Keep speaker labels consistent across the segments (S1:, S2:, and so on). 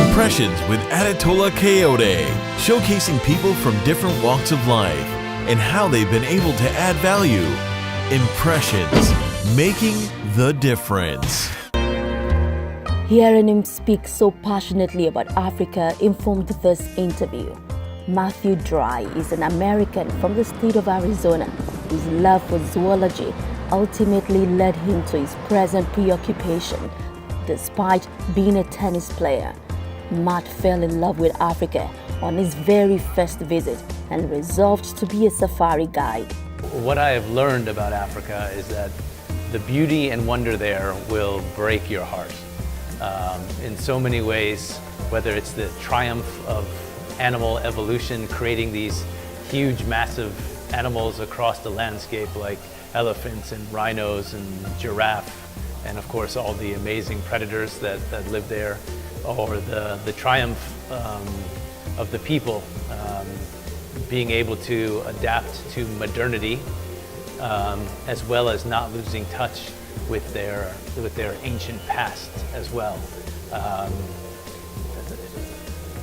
S1: Impressions with Adetola Kayode, showcasing people from different walks of life and how they've been able to add value. Impressions, making the difference.
S2: Hearing him speak so passionately about Africa informed this interview. Matthew Dry is an American from the state of Arizona whose love for zoology ultimately led him to his present preoccupation. Despite being a tennis player, Matt fell in love with Africa on his very first visit and resolved to be a safari guide.
S3: What I have learned about Africa is that the beauty and wonder there will break your heart. In so many ways, whether it's the triumph of animal evolution, creating these huge, massive animals across the landscape like elephants and rhinos and giraffe, and of course all the amazing predators that live there, or the triumph of the people being able to adapt to modernity, as well as not losing touch with their ancient past as well.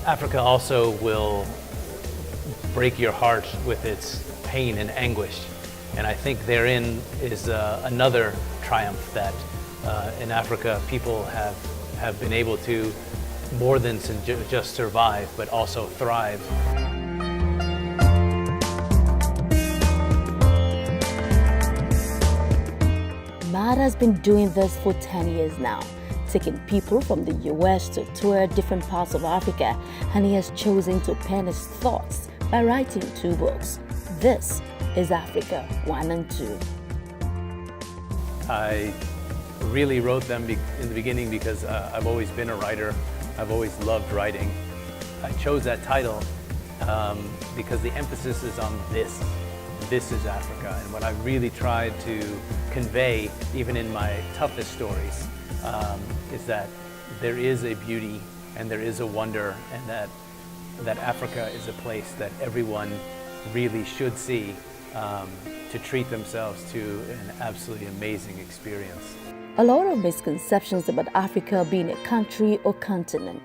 S3: Africa also will break your heart with its pain and anguish, and I think therein is another triumph that in Africa people have been able to more than just survive, but also thrive.
S2: Matt has been doing this for 10 years now, taking people from the US to tour different parts of Africa, and he has chosen to pen his thoughts by writing 2 books. This is Africa 1 and 2.
S3: I really wrote them in the beginning because I've always been a writer. I've always loved writing. I chose that title because the emphasis is on this. This is Africa. And what I really tried to convey, even in my toughest stories, is that there is a beauty and there is a wonder, and that Africa is a place that everyone really should see to treat themselves to an absolutely amazing experience.
S2: A lot of misconceptions about Africa being a country or continent.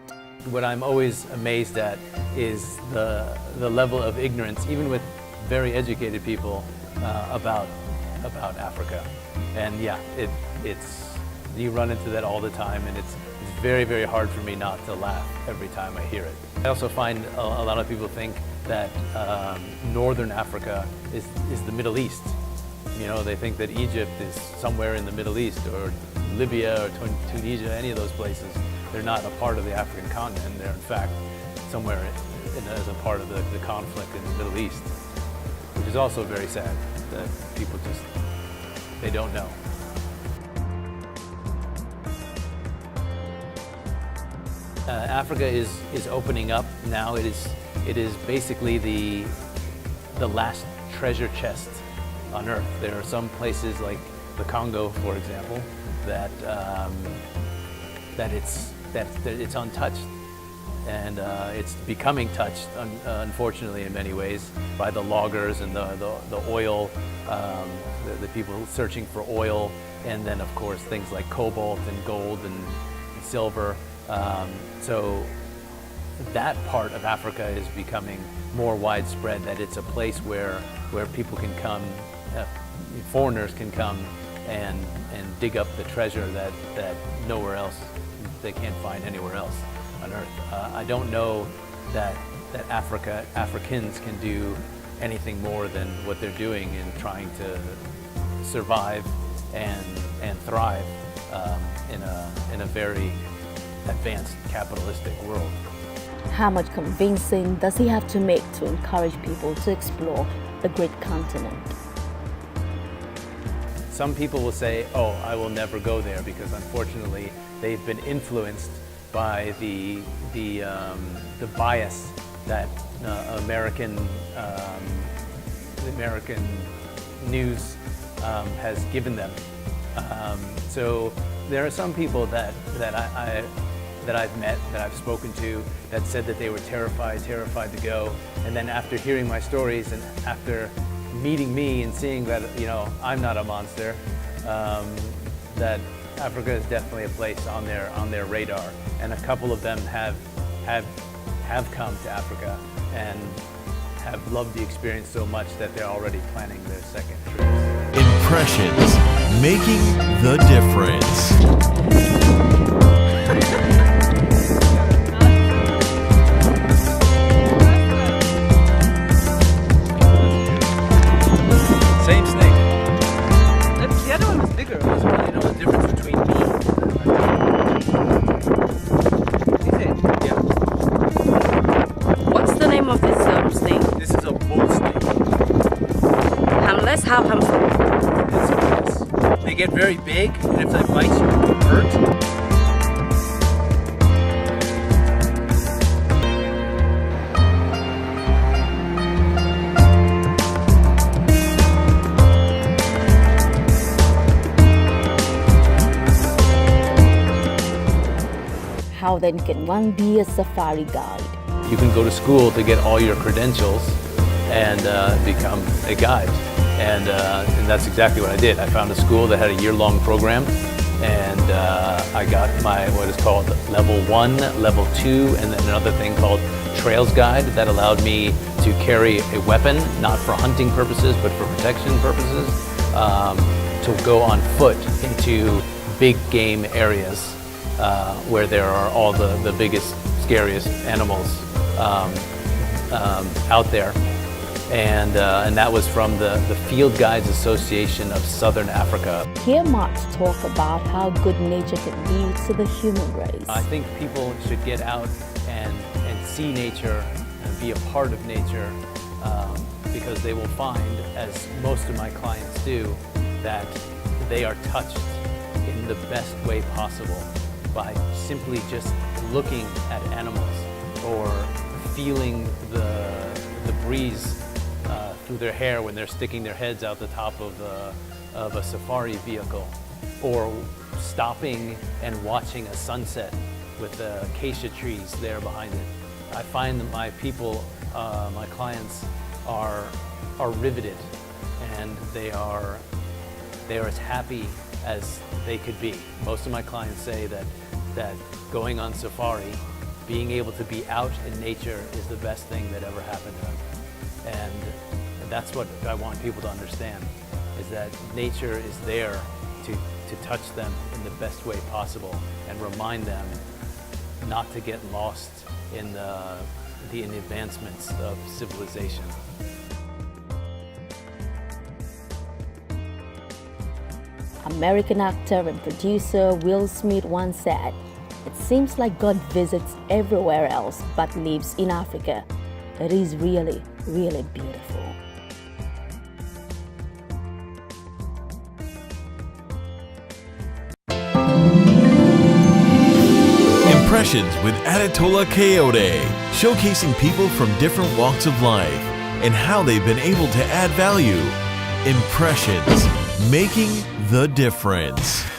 S3: What I'm always amazed at is the level of ignorance, even with very educated people, about Africa. And yeah, it's you run into that all the time, and it's very, very hard for me not to laugh every time I hear it. I also find a lot of people think that Northern Africa is the Middle East. You know, they think that Egypt is somewhere in the Middle East, or Libya or Tunisia, any of those places. They're not a part of the African continent. They're in fact somewhere as a part of the conflict in the Middle East, which is also very sad that people they don't know. Africa is opening up now. It is basically the last treasure chest on Earth. There are some places like the Congo, for example, that it's untouched, and it's becoming touched, unfortunately, in many ways, by the loggers and the oil, the people searching for oil, and then of course things like cobalt and gold and silver. So that part of Africa is becoming more widespread, that it's a place where people can come, foreigners can come and dig up the treasure that nowhere else, they can't find anywhere else on Earth. I don't know that Africans can do anything more than what they're doing in trying to survive and thrive in a very advanced capitalistic world.
S2: How much convincing does he have to make to encourage people to explore the great continent?
S3: Some people will say, oh, I will never go there, because unfortunately they've been influenced by the bias that American news has given them. So there are some people that I've met, that I've spoken to, that said that they were terrified to go, and then after hearing my stories and after meeting me and seeing that, you know, I'm not a monster, that Africa is definitely a place on their radar, and a couple of them have come to Africa and have loved the experience so much that they're already planning their second trip.
S1: Impressions, making the difference.
S3: Same snake.
S4: The other one was bigger.
S3: Doesn't really know the difference between me.
S4: Is it?
S3: Yeah.
S4: What's the name of this snake?
S3: This is a bull snake.
S4: Harmless? How harmful?
S3: Yes. They get very big, and if they bite you, it can hurt.
S2: How then can one be a safari guide?
S3: You can go to school to get all your credentials and become a guide. And that's exactly what I did. I found a school that had a year-long program, and I got my what is called level 1, level 2, and then another thing called Trails Guide that allowed me to carry a weapon, not for hunting purposes, but for protection purposes, to go on foot into big game areas where there are all the biggest, scariest animals out there. And that was from the Field Guides Association of Southern Africa.
S2: Hear Mark talk about how good nature can be to the human race.
S3: I think people should get out and see nature and be a part of nature because they will find, as most of my clients do, that they are touched in the best way possible by simply just looking at animals or feeling the breeze through their hair when they're sticking their heads out the top of a safari vehicle, or stopping and watching a sunset with the acacia trees there behind it. I find that my people, my clients, are riveted, and they are as happy as they could be. Most of my clients say that going on safari, being able to be out in nature, is the best thing that ever happened to them. And that's what I want people to understand, is that nature is there to touch them in the best way possible and remind them not to get lost in the advancements of civilization.
S2: American actor and producer Will Smith once said, "It seems like God visits everywhere else but lives in Africa. It is really, really beautiful."
S1: Impressions with Adetola Kayode, showcasing people from different walks of life and how they've been able to add value. Impressions, making the difference.